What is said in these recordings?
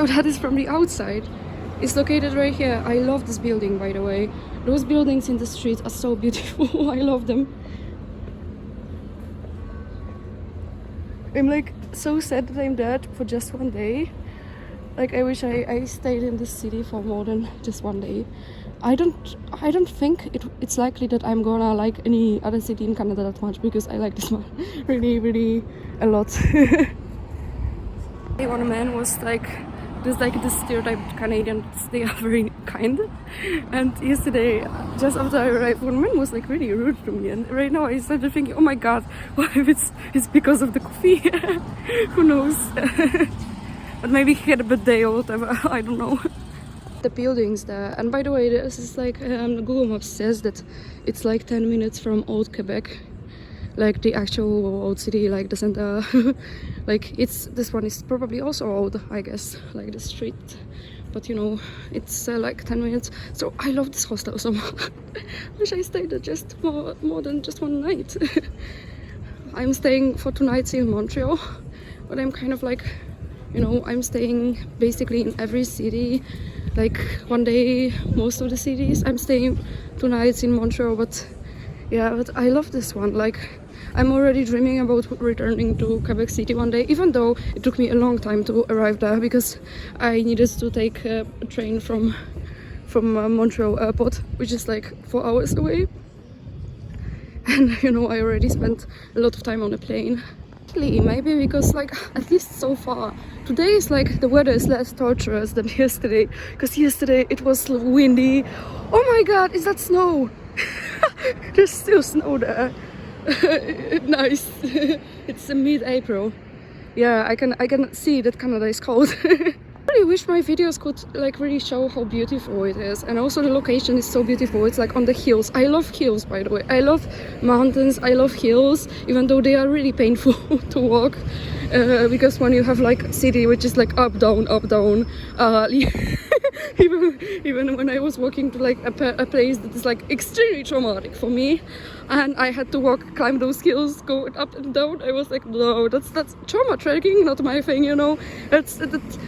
So that is from the outside. It's located right here. I love this building, by the way. Those buildings in the street are so beautiful. I love them. I'm like so sad that I'm dead for just one day. Like I wish I stayed in this city for more than just one day. I don't think it's likely that I'm gonna like any other city in Canada that much, because I like this one really a lot. One man was like, there's like this stereotyped Canadians, they are very kind. And yesterday, just after I arrived, one man was like really rude to me. And right now I started thinking, oh my god, what if it's because of the coffee? Who knows? But maybe he had a bad day or whatever, I don't know. The buildings there, and by the way, this is like Google Maps says that it's like 10 minutes from old Quebec, like the actual old city, like the center. Like this one is probably also old, I guess, like the street, but you know, it's like 10 minutes. So I love this hostel so much. Wish I stayed there just more than just one night. I'm staying for 2 nights in Montreal, but I'm kind of like, you know, I'm staying basically in every city. Like one day, most of the cities. I'm staying 2 nights in Montreal, but yeah, but I love this one. Like I'm already dreaming about returning to Quebec City one day, even though it took me a long time to arrive there, because I needed to take a train from Montreal airport, which is like 4 hours away. And you know, I already spent a lot of time on a plane. Maybe because like, at least so far, today is like the weather is less torturous than yesterday, because yesterday it was windy. Oh my god, is that snow? There's still snow there. Nice. It's mid-April. Yeah, I can see that Canada is cold. I really wish my videos could like really show how beautiful it is, and also the location is so beautiful. It's like on the hills. I love hills, by the way. I love mountains, I love hills, even though they are really painful to walk, because when you have like city which is like up down even when I was walking to like a place that is like extremely traumatic for me, and I had to climb those hills, go up and down, I was like, no, that's trauma trekking, not my thing, you know. That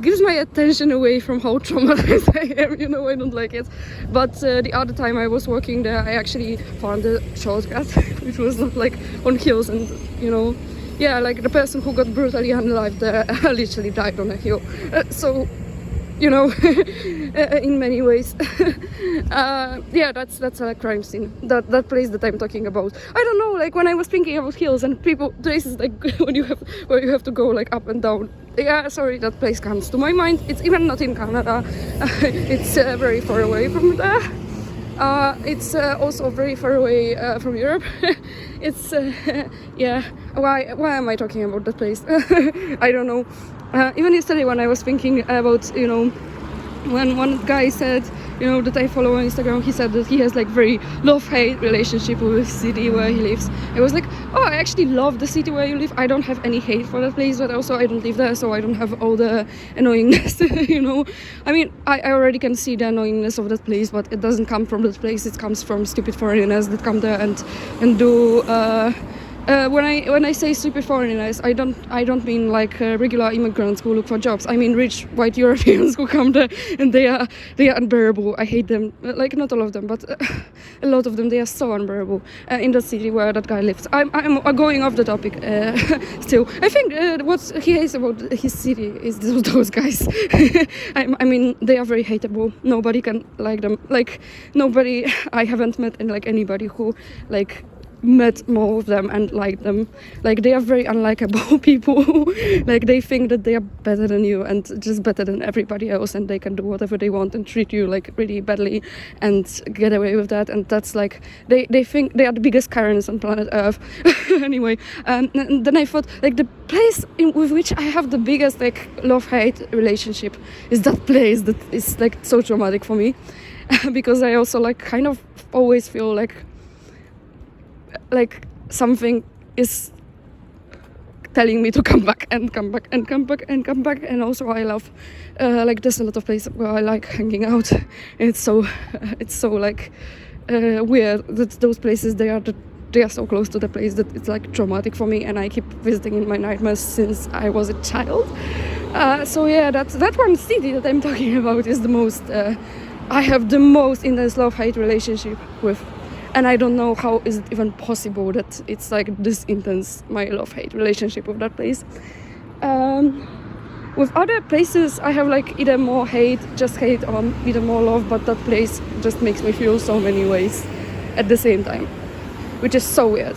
gives my attention away from how traumatized I am, you know. I don't like it. But the other time I was walking there, I actually found a shortcut which was not like on hills, and you know, yeah, like the person who got brutally unalived there literally died on a hill. So you know, in many ways. Yeah, that's a crime scene, that place that I'm talking about. I don't know, like when I was thinking about hills and places like where you have to go like up and down, yeah, sorry, that place comes to my mind. It's even not in Canada. It's very far away from there. It's also very far away from Europe. It's yeah, why am I talking about that place? I don't know. Even yesterday when I was thinking about, you know, when one guy said, you know, that I follow on Instagram, he said that he has like very love-hate relationship with the city where he lives. I was like, oh, I actually love the city where you live. I don't have any hate for that place, but also I don't live there, so I don't have all the annoyingness, you know. I mean, I already can see the annoyingness of that place, but it doesn't come from that place. It comes from stupid foreigners that come there and do when I say stupid foreigners, I don't mean like regular immigrants who look for jobs. I mean rich white Europeans who come there, and they are unbearable. I hate them. Like not all of them, but a lot of them. They are so unbearable in the city where that guy lives. I'm going off the topic still. I think what he hates about his city is those guys. I mean, they are very hateable. Nobody can like them. Like nobody. I haven't met anybody who like met more of them and like them. Like they are very unlikable people. Like they think that they are better than you and just better than everybody else, and they can do whatever they want and treat you like really badly and get away with that. And that's like they think they are the biggest Karens on planet Earth. Anyway, and then I thought like the place with which I have the biggest like love-hate relationship is that place that is like so traumatic for me. Because I also like kind of always feel like something is telling me to come back and come back and come back and come back. And also I love like there's a lot of places where I like hanging out, and it's so like weird that those places they are so close to the place that it's like traumatic for me, and I keep visiting in my nightmares since I was a child. So yeah, that one city that I'm talking about is the most. I have the most intense love-hate relationship with, and I don't know how is it even possible that it's like this intense, my love-hate relationship with that place. With other places, I have like either more hate, just hate, or either more love, but that place just makes me feel so many ways at the same time, which is so weird.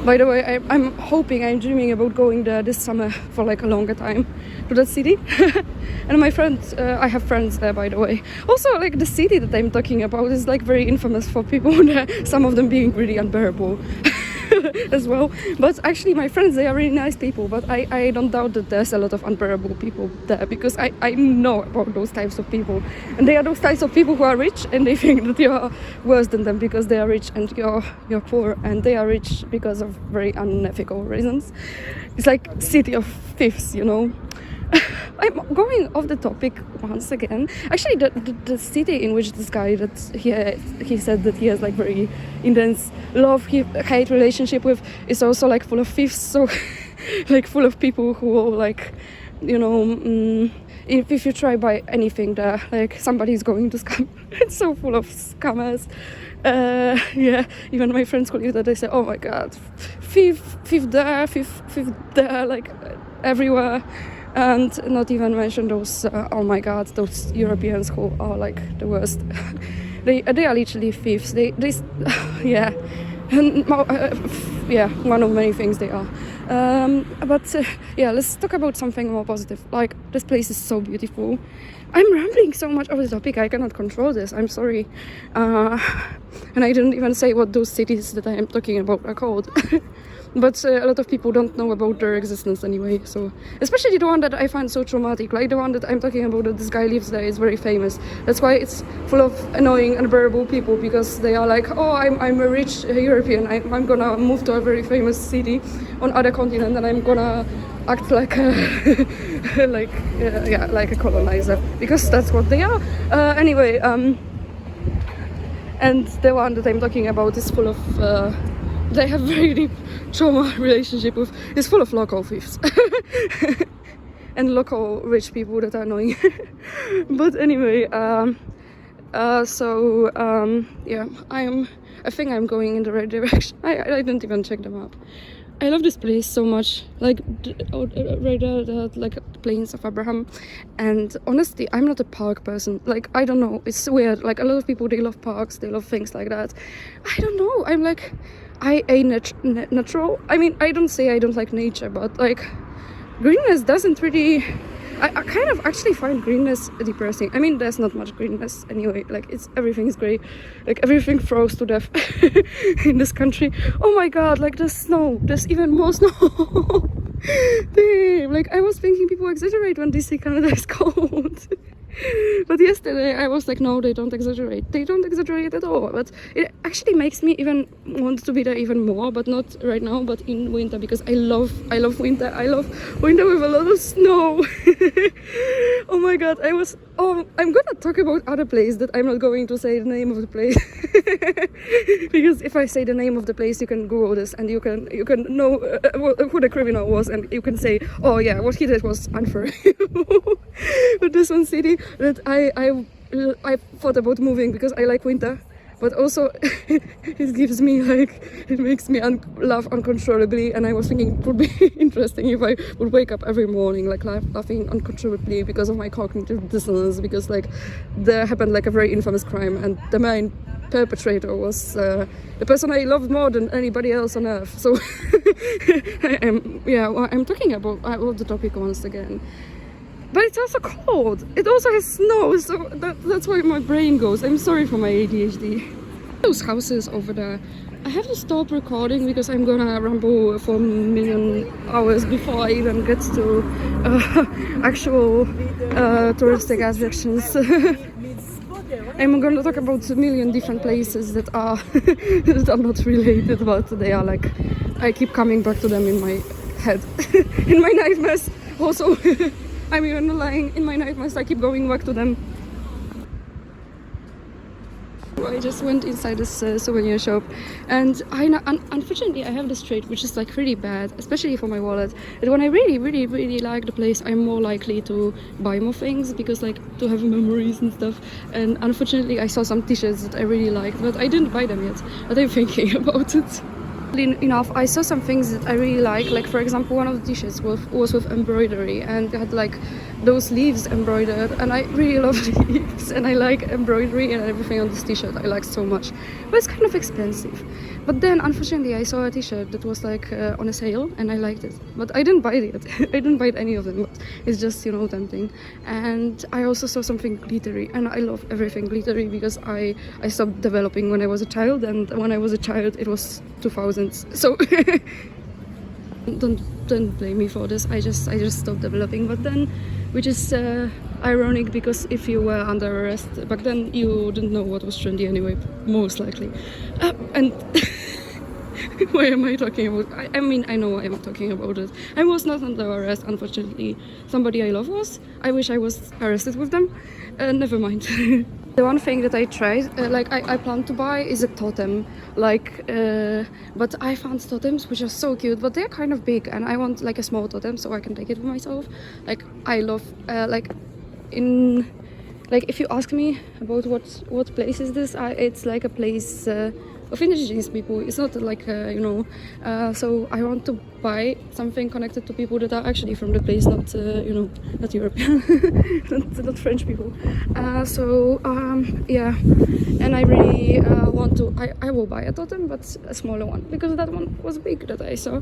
By the way, I'm hoping, I'm dreaming about going there this summer for like a longer time to that city. And my friends, I have friends there, by the way. Also, like the city that I'm talking about is like very infamous for people there, some of them being really unbearable as well. But actually my friends, they are really nice people, but I don't doubt that there's a lot of unbearable people there, because I know about those types of people. And they are those types of people who are rich and they think that you're worse than them because they are rich and you're poor, and they are rich because of very unethical reasons. It's like city of thieves, you know. I'm going off the topic once again. Actually, the city in which this guy that he said that he has like very intense love-hate relationship with is also like full of thieves. So like full of people who will like, you know, if you try buy anything there, like somebody's going to scam. It's so full of scammers. Yeah, even my friends call it that. They say, oh my god, thief there, like everywhere. And not even mention those, oh my god, those Europeans who are like the worst. they are literally thieves. They yeah, and, yeah, one of many things they are. But yeah, let's talk about something more positive. Like, this place is so beautiful. I'm rambling so much over the topic, I cannot control this, I'm sorry. And I didn't even say what those cities that I am talking about are called. But a lot of people don't know about their existence anyway, so especially the one that I find so traumatic, like the one that I'm talking about, that this guy lives there, is very famous. That's why it's full of annoying, unbearable people, because they are like, oh, I'm a rich European, I'm gonna move to a very famous city on other continent, and I'm gonna act like a like a colonizer, because that's what they are. Anyway, and the one that I'm talking about is full of they have very deep trauma relationship with, is full of local thieves and local rich people that are annoying. But anyway, yeah, I think I'm going in the right direction. I didn't even check the map. I love this place so much, like right there, like the Plains of Abraham. And honestly, I'm not a park person. Like, I don't know, it's weird. Like, a lot of people, they love parks, they love things like that. I don't know, I'm like, natural. I mean, I don't say I don't like nature, but like, greenness doesn't really. I kind of actually find greenness depressing. I mean, there's not much greenness anyway. Like, everything is grey. Like, everything froze to death in this country. Oh my god! Like, there's snow. There's even more snow. Damn! Like, I was thinking people exaggerate when they say Canada is cold. But yesterday I was like, no, they don't exaggerate. They don't exaggerate at all. But it actually makes me even want to be there even more, but not right now, but in winter, because I love winter. I love winter with a lot of snow. Oh my god, I'm gonna talk about other place that I'm not going to say the name of the place. Because if I say the name of the place, you can Google this and you can know who the criminal was, and you can say, oh yeah, what he did was unfair. But this one city that I thought about moving because I like winter, but also it gives me like, it makes me laugh uncontrollably, and I was thinking it would be interesting if I would wake up every morning like laughing uncontrollably because of my cognitive dissonance, because like there happened like a very infamous crime and the main perpetrator was the person I loved more than anybody else on earth. So I'm talking about the topic once again. But it's also cold. It also has snow, so that's why my brain goes. I'm sorry for my ADHD. Those houses over there. I have to stop recording because I'm gonna ramble for a million hours before I even get to actual touristic attractions. I'm gonna talk about a million different places that are that are not related, but they are like, I keep coming back to them in my head, in my nightmares. Also. I'm even lying in my nightmares, I keep going back to them. I just went inside this souvenir shop, and unfortunately I have this trait which is like really bad, especially for my wallet, that when I really like the place, I'm more likely to buy more things, because like to have memories and stuff. And unfortunately I saw some t-shirts that I really liked, but I didn't buy them yet, but I'm thinking about it. Enough, I saw some things that I really like for example, one of the t-shirts was with embroidery, and it had like those leaves embroidered, and I really love leaves, and I like embroidery and everything on this t-shirt. I like so much, but it's kind of expensive. But then unfortunately I saw a t-shirt that was like on a sale, and I liked it, but I didn't buy it yet. I didn't buy any of them, but it's just, you know, tempting. And I also saw something glittery, and I love everything glittery because I stopped developing when I was a child, and when I was a child it was 2000s, so don't blame me for this. I just stopped developing. But then, which is ironic, because if you were under arrest back then, you didn't know what was trendy anyway, most likely. And why am I talking about? I mean, I know why I'm talking about it. I was not under arrest, unfortunately. Somebody I love was. I wish I was arrested with them. Never mind. The one thing that I tried, I plan to buy, is a totem. But I found totems which are so cute, but they're kind of big, and I want like a small totem so I can take it for myself. Like I love, if you ask me about what place is this, it's like a place of indigenous people. It's not like so I want to buy something connected to people that are actually from the place, not not European, not French people. Yeah, and I really want to. I will buy a totem, but a smaller one, because that one was big that I saw.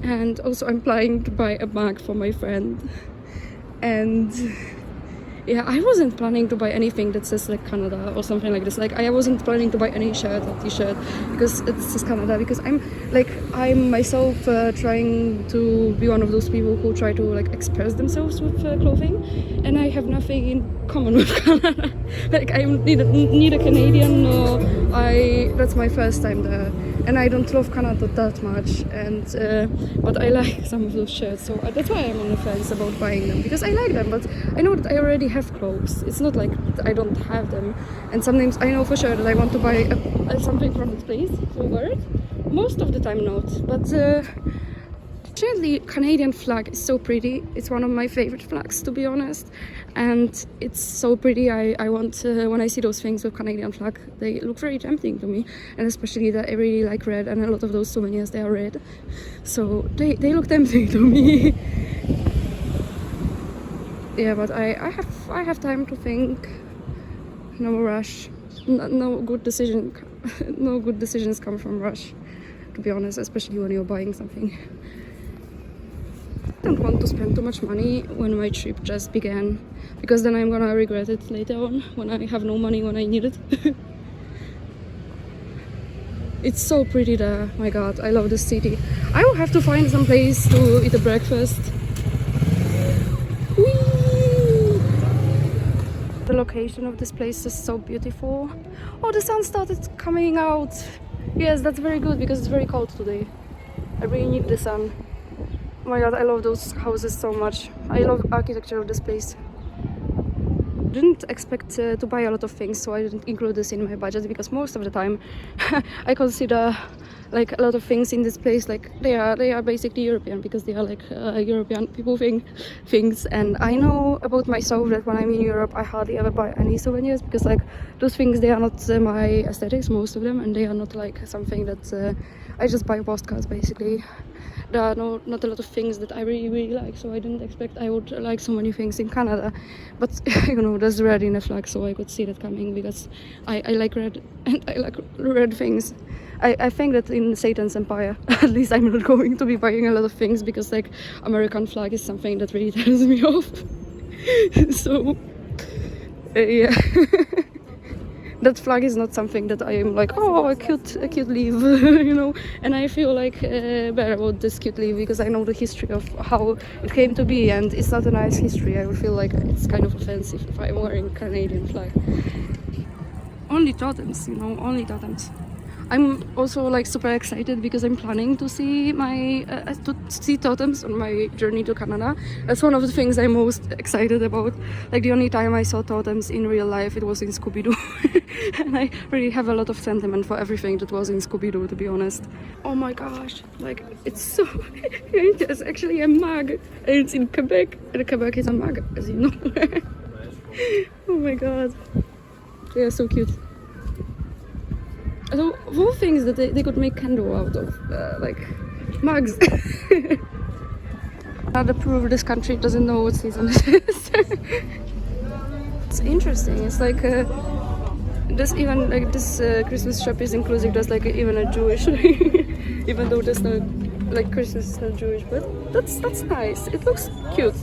And also I'm planning to buy a bag for my friend. And yeah, I wasn't planning to buy anything that says like Canada or something like this. Like I wasn't planning to buy any shirt or t-shirt because it says Canada, because I'm myself trying to be one of those people who try to like express themselves with clothing, and I have nothing in common with Canada. Like I'm neither Canadian nor that's my first time there, and I don't love Canada that much, and but I like some of those shirts, so that's why I'm on the fence about buying them, because I like them, but I know that I already have clothes. It's not like I don't have them, and sometimes I know for sure that I want to buy something from this place, so wear it. Most of the time not, but actually Canadian flag is so pretty. It's one of my favorite flags, to be honest, and it's so pretty. I want when I see those things with Canadian flag, they look very tempting to me, and especially that I really like red, and a lot of those souvenirs, they are red, so they look tempting to me. Yeah, but I have time to think. No rush. No good decision. No good decisions come from rush, to be honest, especially when you're buying something. I don't want to spend too much money when my trip just began, because then I'm gonna regret it later on when I have no money when I need it. It's so pretty there. My god, I love this city. I will have to find some place to eat a breakfast. Whee! The location of this place is so beautiful. Oh, the sun started coming out. Yes, that's very good, because it's very cold today. I really need the sun. Oh my god, I love those houses so much. I love architecture of this place. Didn't expect to buy a lot of things, so I didn't include this in my budget, because most of the time I consider like a lot of things in this place like they are basically European, because they are like European people things. And I know about myself that when I'm in Europe I hardly ever buy any souvenirs, because like those things, they are not my aesthetics, most of them, and they are not like something that I just buy postcards basically. There are not a lot of things that I really like, so I didn't expect I would like so many things in Canada. But there's red in the flag, so I could see that coming, because I like red, and I like red things. I think that in Satan's empire, at least I'm not going to be buying a lot of things, because like American flag is something that really turns me off. So yeah. That flag is not something that I am like, oh, a cute leaf, and I feel like better about this cute leaf, because I know the history of how it came to be, and it's not a nice history. I would feel like it's kind of offensive if I'm wearing Canadian flag. Only totems, only totems. I'm also like super excited because I'm planning to see totems on my journey to Canada. That's one of the things I'm most excited about. Like the only time I saw totems in real life, it was in Scooby-Doo. And I really have a lot of sentiment for everything that was in Scooby-Doo, to be honest. Oh my gosh, like it's so it's actually a mug, and it's in Quebec, and Quebec is a mug, as you know. Oh my god, they are so cute. So who thinks that they could make candle out of like mugs? Another proof this country doesn't know what season it is. It's interesting. It's like this even like this Christmas shop is inclusive. There's like even a Jewish, even though there's no like Christmas is not Jewish, but that's nice. It looks cute.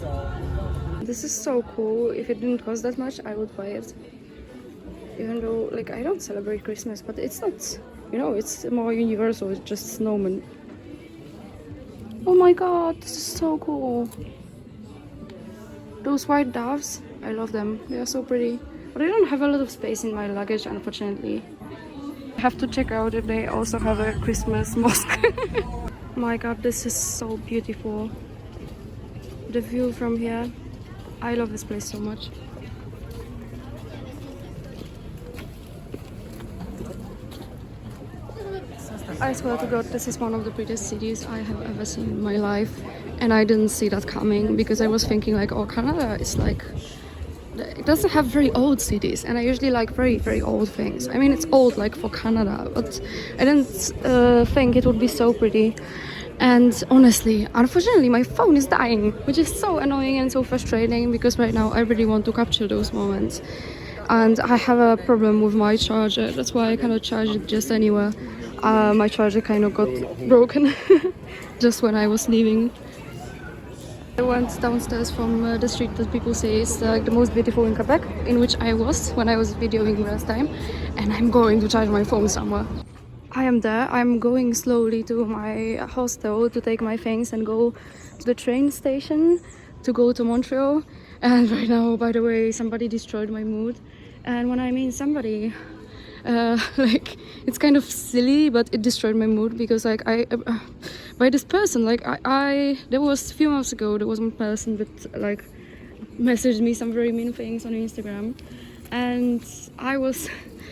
This is so cool. If it didn't cost that much, I would buy it. Even though like I don't celebrate Christmas, but it's not, you know, it's more universal. It's just snowman. Oh my god, this is so cool. Those white doves, I love them. They are so pretty. But I don't have a lot of space in my luggage, unfortunately. I have to check out if they also have a Christmas mosque. My god, this is so beautiful. The view from here. I love this place so much. I swear to God, this is one of the prettiest cities I have ever seen in my life, and I didn't see that coming because I was thinking like, oh, Canada is like, it doesn't have very old cities, and I usually like very, very old things. I mean, it's old like for Canada, but I didn't think it would be so pretty. And honestly, unfortunately, my phone is dying, which is so annoying and so frustrating because right now I really want to capture those moments. And I have a problem with my charger, that's why I cannot charge it just anywhere. My charger kind of got broken just when I was leaving. I went downstairs from the street that people say is the most beautiful in Quebec, in which I was when I was videoing last time, and I'm going to charge my phone somewhere. I am there. I'm going slowly to my hostel to take my things and go to the train station to go to Montreal. And right now, by the way, somebody destroyed my mood. And when I mean somebody, like it's kind of silly, but it destroyed my mood because like by this person, like I there was a few months ago there was one person that like messaged me some very mean things on Instagram, and I was,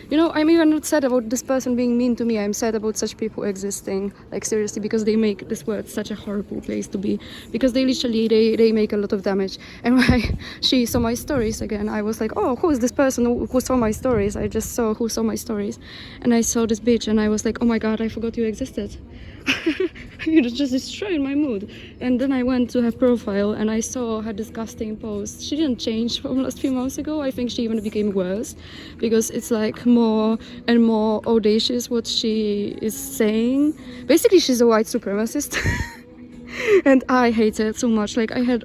you know, I'm even not sad about this person being mean to me. I'm sad about such people existing, like seriously, because they make this world such a horrible place to be, because they literally they make a lot of damage. And when she saw my stories again, I was like, oh, who is this person who saw my stories? I just saw who saw my stories, and I saw this bitch, and I was like, oh my god, I forgot you existed. You just destroyed my mood. And then I went to her profile and I saw her disgusting post. She didn't change from last few months ago. I think she even became worse because it's like more and more audacious what she is saying. Basically, she's a white supremacist. And I hate it so much. Like I hate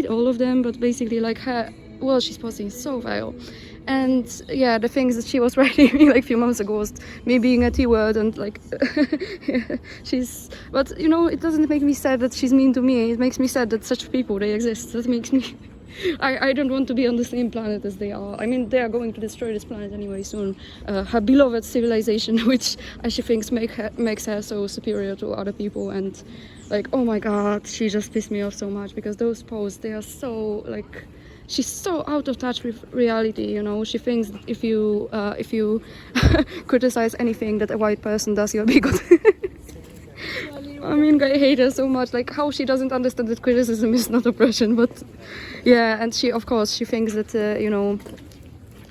all of them, but basically like her, well, she's posting so vile. And yeah, the things that she was writing like a few months ago was me being a T-word and like yeah, but you know, it doesn't make me sad that she's mean to me. It makes me sad that such people, they exist. That makes me I don't want to be on the same planet as they are. I mean, they are going to destroy this planet anyway soon. Her beloved civilization, which she thinks makes her so superior to other people, and like, oh my god, she just pissed me off so much because those posts, they are so like, she's so out of touch with reality, you know. She thinks that if you criticize anything that a white person does, you're a bigot. I mean, I hate her so much, like how she doesn't understand that criticism is not oppression. But yeah, and she, of course, she thinks that you know,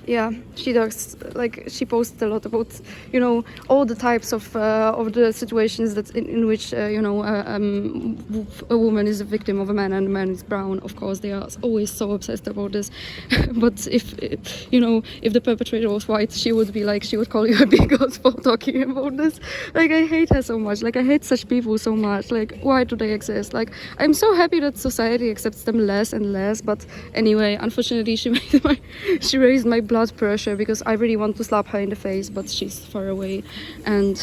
yeah, she does, like she posts a lot about, you know, all the types of the situations that in which you know, a woman is a victim of a man and a man is brown. Of course, they are always so obsessed about this. But if you know, if the perpetrator was white, she would be like, she would call you a bigot for talking about this. Like I hate her so much. Like I hate such people so much. Like why do they exist? Like I'm so happy that society accepts them less and less. But anyway, unfortunately, she raised my blood pressure because I really want to slap her in the face, but she's far away. And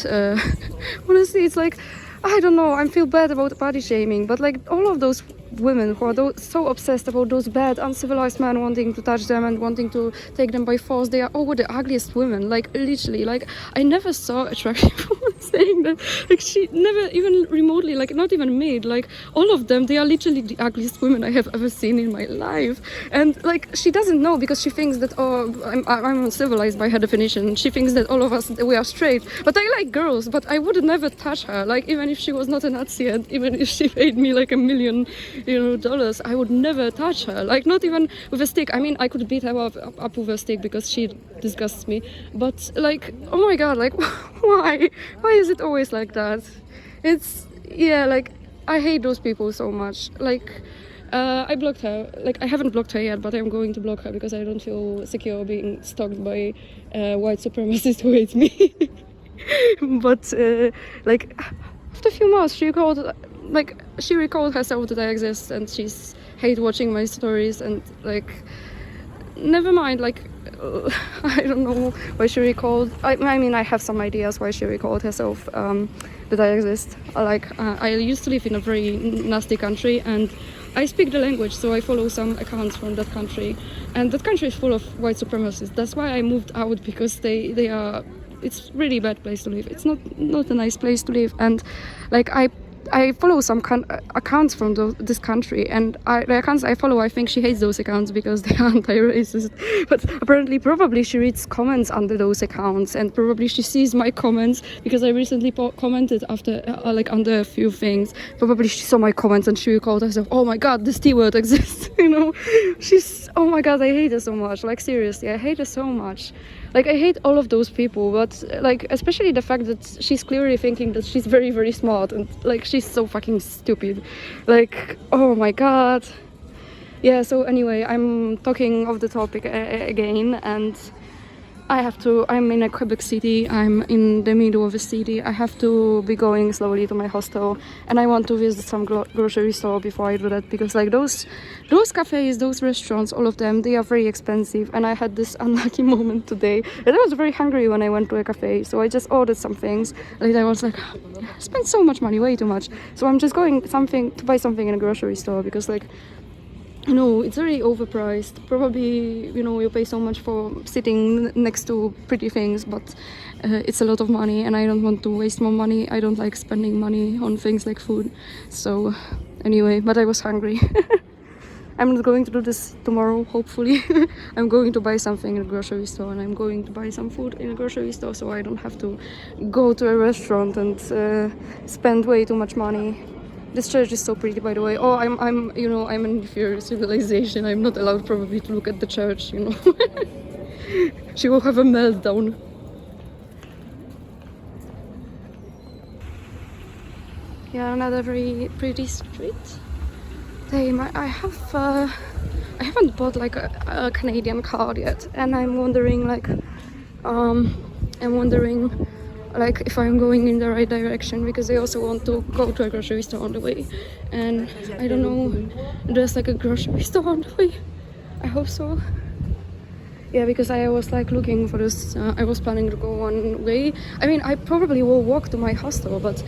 honestly, it's like, I don't know, I feel bad about body shaming, but like all of those women who are so obsessed about those bad, uncivilized men wanting to touch them and wanting to take them by force. They are all the ugliest women, like literally. Like I never saw attractive woman saying that. Like she never even remotely, like not even made. Like all of them, they are literally the ugliest women I have ever seen in my life. And like she doesn't know because she thinks that I'm uncivilized by her definition. She thinks that all of us we are straight. But I like girls, but I would never touch her. Like even if she was not a Nazi and even if she paid me like $1 million, dollars, I would never touch her. Like not even with a stick. I mean, I could beat her up with a stick because she disgusts me. But like, oh my god, like why? Why is it always like that? It's like I hate those people so much. Like I blocked her. Like I haven't blocked her yet, but I'm going to block her because I don't feel secure being stalked by white supremacists who hate me. But like after a few months, she recalled herself that I exist, and she's hate watching my stories, and like never mind. Like I don't know why she recalled. I mean, I have some ideas why she recalled herself that I exist. I used to live in a very nasty country, and I speak the language, so I follow some accounts from that country, and that country is full of white supremacists. That's why I moved out, because they are. It's really bad place to live. It's not a nice place to live, and like I follow some accounts from this country, and the accounts I follow, I think she hates those accounts because they are anti-racist. But apparently, probably she reads comments under those accounts, and probably she sees my comments because I recently commented after under a few things. Probably she saw my comments and she recalled herself. Oh my god, this T-word exists. She's. Oh my god, I hate her so much. Like seriously, I hate her so much. Like I hate all of those people, but like especially the fact that she's clearly thinking that she's very, very smart, and like she's so fucking stupid. Like, oh my god. Yeah, so anyway, I'm talking off the topic again, and I'm in a Quebec city. I'm in the middle of a city. I have to be going slowly to my hostel, and I want to visit some grocery store before I do that, because like those cafes, those restaurants, all of them, they are very expensive. And I had this unlucky moment today that I was very hungry when I went to a cafe, so I just ordered some things. Like I was like, I spent so much money, way too much. So I'm just going to buy something in a grocery store, because like, it's very overpriced. Probably, you pay so much for sitting next to pretty things, but it's a lot of money, and I don't want to waste more money. I don't like spending money on things like food. So anyway, but I was hungry. I'm not going to do this tomorrow, hopefully. I'm going to buy something in a grocery store, and I'm going to buy some food in a grocery store, so I don't have to go to a restaurant and spend way too much money. This church is so pretty, by the way. Oh, I'm an inferior civilization. I'm not allowed probably to look at the church, She will have a meltdown. Yeah, another very pretty street. Damn, I haven't bought like a Canadian card yet, and I'm wondering like if I'm going in the right direction, because I also want to go to a grocery store on the way, and I don't know, there's like a grocery store on the way. I hope so. Yeah, because I was like looking for this. I was planning to go one way. I mean, I probably will walk to my hostel, but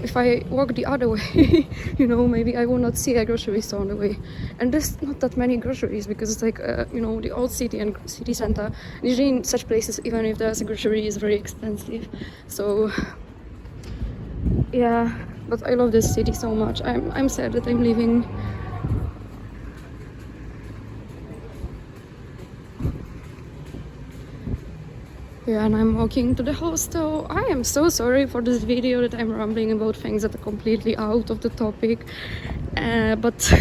if I walk the other way, maybe I will not see a grocery store on the way. And there's not that many groceries, because it's like, the old city and city center. Usually in such places, even if there's a grocery, is very expensive. So, yeah, but I love this city so much. I'm sad that I'm leaving. Yeah, and I'm walking to the hostel. I am so sorry for this video that I'm rambling about things that are completely out of the topic, but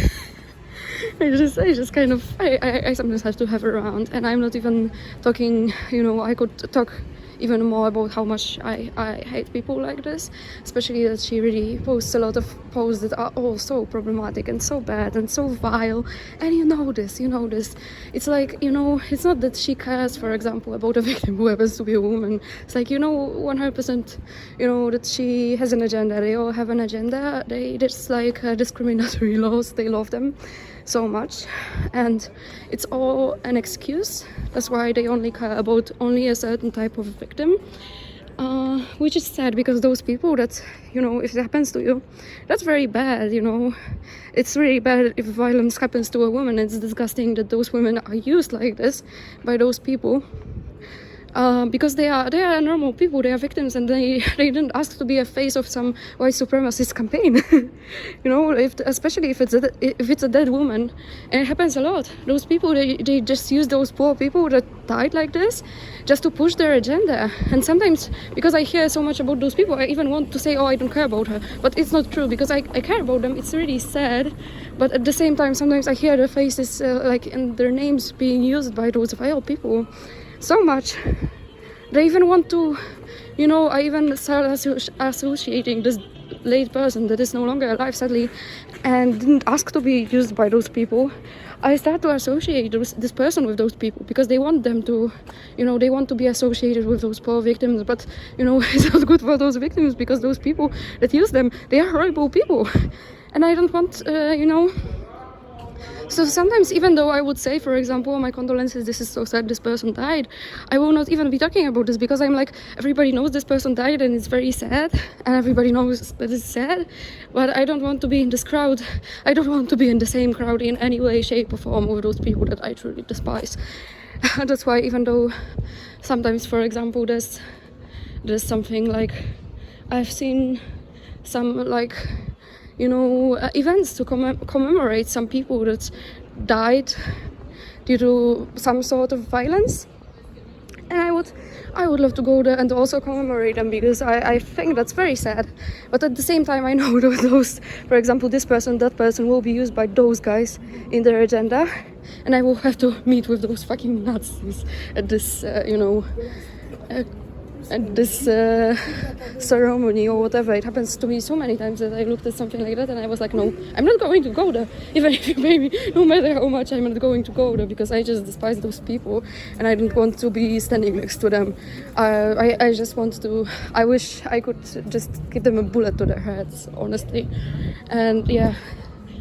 I just kind of I sometimes have to have a rant, and I'm not even talking. I could talk even more about how much I hate people like this, especially that she really posts a lot of posts that are all so problematic and so bad and so vile, and you know this. It's like, it's not that she cares, for example, about a victim who happens to be a woman. It's like, 100%, that she has an agenda. They all have an agenda. They just like discriminatory laws. They love them so much, and it's all an excuse. That's why they only care about only a certain type of victim. which is sad, because those people that, you know, if it happens to you, that's very bad, you know. It's really bad if violence happens to a woman. It's disgusting that those women are used like this by those people. Because they are normal people, they are victims, and they didn't ask to be a face of some white supremacist campaign. You know, especially if it's a dead woman, and it happens a lot. Those people, they just use those poor people that died like this just to push their agenda. And sometimes, because I hear so much about those people, I even want to say, oh, I don't care about her, but it's not true, because I care about them. It's really sad, but at the same time, sometimes I hear their faces like, and their names being used by those vile people so much. They even want to, you know, I even started associating this late person that is no longer alive, sadly, and didn't ask to be used by those people. I start to associate this person with those people because they want them to, you know, they want to be associated with those poor victims. But, you know, it's not good for those victims, because those people that use them, they are horrible people. And I don't want, you know. So sometimes, even though I would say, for example, my condolences, this is so sad, this person died, I will not even be talking about this, because I'm like, everybody knows this person died and it's very sad, and everybody knows that it's sad, but I don't want to be in this crowd. I don't want to be in the same crowd in any way, shape or form with those people that I truly despise. That's why, even though sometimes, for example, there's something like, I've seen some like, you know, events to commemorate some people that died due to some sort of violence, and I would love to go there and also commemorate them, because I think that's very sad. But at the same time, I know that those, for example, this person, that person will be used by those guys in their agenda, and I will have to meet with those fucking Nazis at this, you know, at this ceremony or whatever. It happens to me so many times that I looked at something like that and I was like, no, I'm not going to go there. Even if you pay me, no matter how much, I'm not going to go there, because I just despise those people and I don't want to be standing next to them. I just want to, I wish I could just give them a bullet to their heads, honestly. And yeah,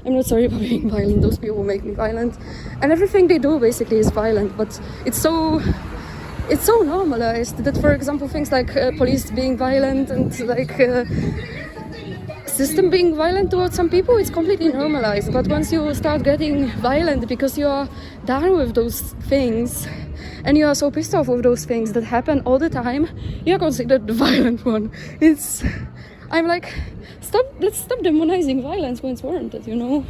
I'm not sorry for being violent. Those people make me violent, and everything they do basically is violent, but it's so normalized that, for example, things like police being violent and like system being violent towards some people, it's completely normalized. But once you start getting violent because you are done with those things and you are so pissed off with those things that happen all the time, you are considered the violent one. I'm like, let's stop demonizing violence when it's warranted, you know,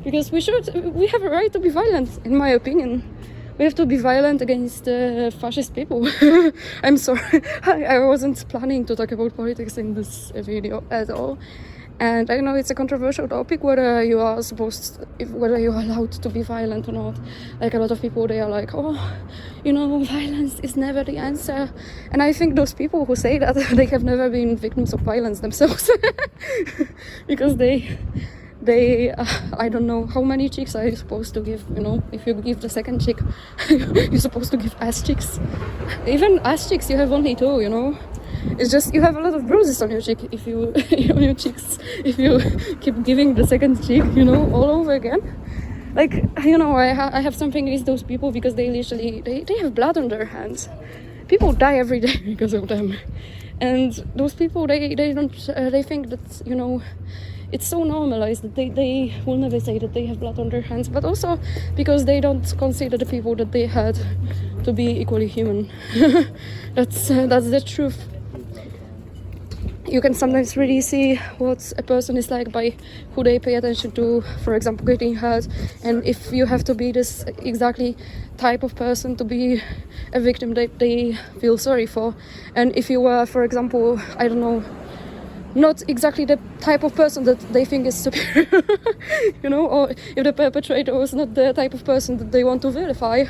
because we have a right to be violent, in my opinion. We have to be violent against fascist people. I'm sorry, I wasn't planning to talk about politics in this video at all. And I know it's a controversial topic, whether you are allowed to be violent or not. Like, a lot of people, they are like, oh, you know, violence is never the answer. And I think those people who say that, they have never been victims of violence themselves. Because they I don't know how many chicks are you supposed to give, you know. If you give the second chick, you're supposed to give ass chicks. Even ass chicks, you have only 2, you know. It's just you have a lot of bruises on your cheek if you on your cheeks if you keep giving the second cheek, you know, all over again. Like, you know, I have something against those people because they literally they have blood on their hands. People die every day because of them, and those people they think that, you know, it's so normalized that they will never say that they have blood on their hands, but also because they don't consider the people that they had to be equally human. That's the truth. You can sometimes really see what a person is like by who they pay attention to, for example, getting hurt, and if you have to be this exactly type of person to be a victim that they feel sorry for. And if you were, for example, I don't know, not exactly the type of person that they think is superior, you know, or if the perpetrator was not the type of person that they want to vilify,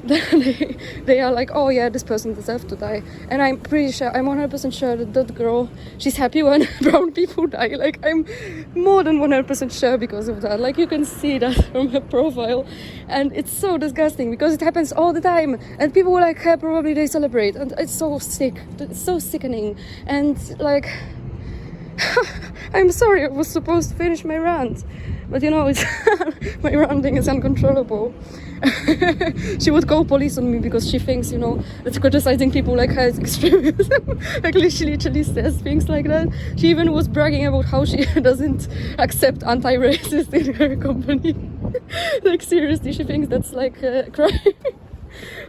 then they are like, oh yeah, this person deserves to die. And I'm pretty sure, I'm 100% sure that girl, she's happy when brown people die. Like, I'm more than 100% sure because of that. Like, you can see that from her profile, and it's so disgusting because it happens all the time, and people like her, probably they celebrate, and it's so sick, it's so sickening. And like, I'm sorry, I was supposed to finish my rant, but you know, it's my ranting is uncontrollable. she would call police on me because she thinks, you know, that criticizing people like her is extremism. Like she literally says things like that. She even was bragging about how she doesn't accept anti-racist in her company. Like seriously, she thinks that's like a crime.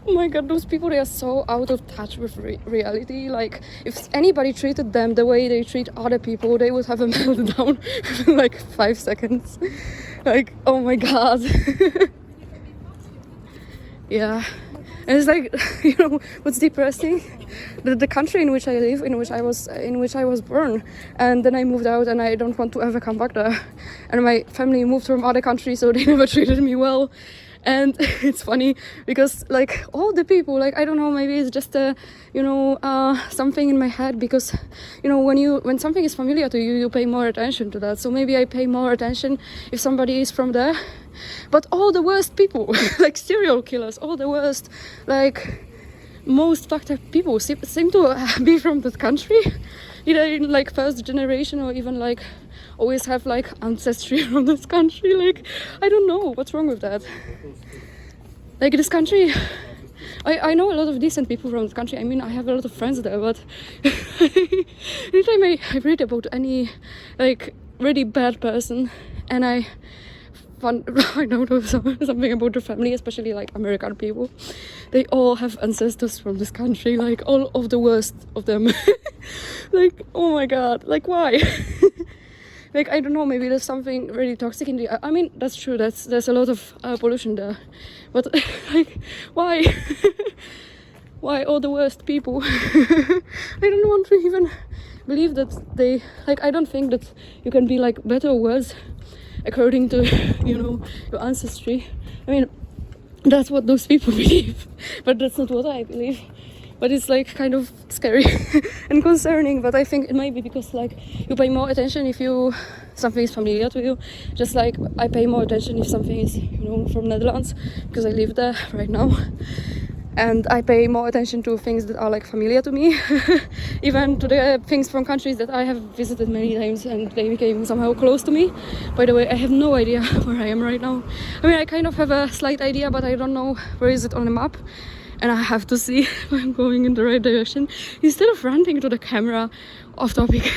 Oh my god, those people, they are so out of touch with reality. Like, if anybody treated them the way they treat other people, they would have a meltdown in like 5 seconds. Like, oh my god. Yeah. And it's like, you know, what's depressing? The country in which I live, in which I was born, and then I moved out, and I don't want to ever come back there. And my family moved from other countries, so they never treated me well. And it's funny because like all the people, like I don't know, maybe it's just a, you know, something in my head, because you know, when something is familiar to you, you pay more attention to that. So maybe I pay more attention if somebody is from there. But all the worst people, like serial killers, all the worst, like most fucked up people seem to be from that country, either in like first generation or even like always have like ancestry from this country. Like I don't know what's wrong with that. Like this country, I know a lot of decent people from this country. I mean, I have a lot of friends there, but anytime I read about any like really bad person and I know something about the family, especially like American people, they all have ancestors from this country, like all of the worst of them. Like, oh my god, like why? Like, I don't know, maybe there's something really toxic in the air. I mean, that's true, there's a lot of pollution there, but like, why? Why all the worst people? I don't want to even believe that they, like, I don't think that you can be like better or worse according to, you know, your ancestry. I mean, that's what those people believe, but that's not what I believe. But it's like kind of scary and concerning. But I think it might be because like you pay more attention if something is familiar to you. Just like I pay more attention if something is, you know, from Netherlands, because I live there right now. And I pay more attention to things that are like familiar to me, even to the things from countries that I have visited many times and they became somehow close to me. By the way, I have no idea where I am right now. I mean, I kind of have a slight idea, but I don't know where is it on the map. And I have to see if I'm going in the right direction instead of ranting to the camera off topic.